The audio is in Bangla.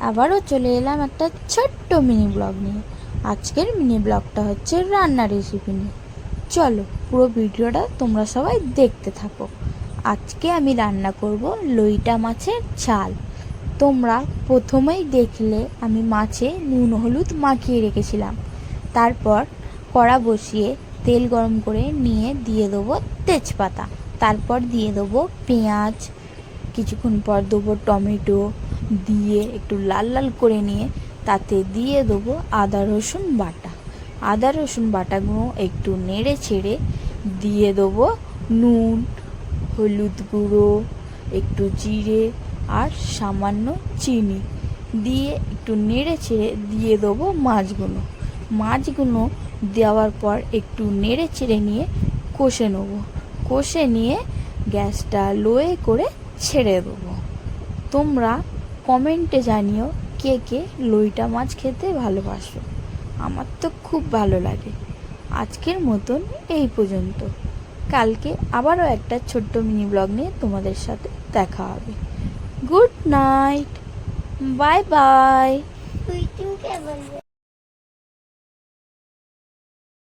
আবারও চলে এলাম একটা ছোট্ট মিনি ব্লগ নিয়ে। আজকের মিনি ব্লগটা হচ্ছে রান্নার রেসিপি নিয়ে। চলো পুরো ভিডিওটা তোমরা সবাই দেখতে থাকো। আজকে আমি রান্না করব লইটা মাছের ঝাল। তোমরা প্রথমেই দেখলে আমি মাছে নুন হলুদ মাখিয়ে রেখেছিলাম। তারপর কড়া বসিয়ে তেল গরম করে নিয়ে দিয়ে দেবো তেজপাতা, তারপর দিয়ে দেবো পেঁয়াজ, কিছুক্ষণ পর দেবো টমেটো, দিয়ে একটু লাল লাল করে নিয়ে তাতে দিয়ে দেবো আদা রসুন বাটা। আদা রসুন বাটাগুলো একটু নেড়ে ছেড়ে দিয়ে দেবো নুন, হলুদ গুঁড়ো, একটু জিরে আর সামান্য চিনি দিয়ে একটু নেড়ে ছেড়ে দিয়ে দেবো মাছগুলো দেওয়ার পর একটু নেড়ে চেড়ে নিয়ে কষে নিয়ে গ্যাসটা লোয়ে করে ছেড়ে দেবো। তোমরা কমেন্টে জানিও কে কে লইটা মাছ খেতে ভালোবাসো। আমার তো খুব ভালো লাগে। আজকের মতন এই পর্যন্ত। কালকে আবারও একটা ছোট্ট মিনি ব্লগ নিয়ে তোমাদের সাথে দেখা হবে। Good night, bye bye.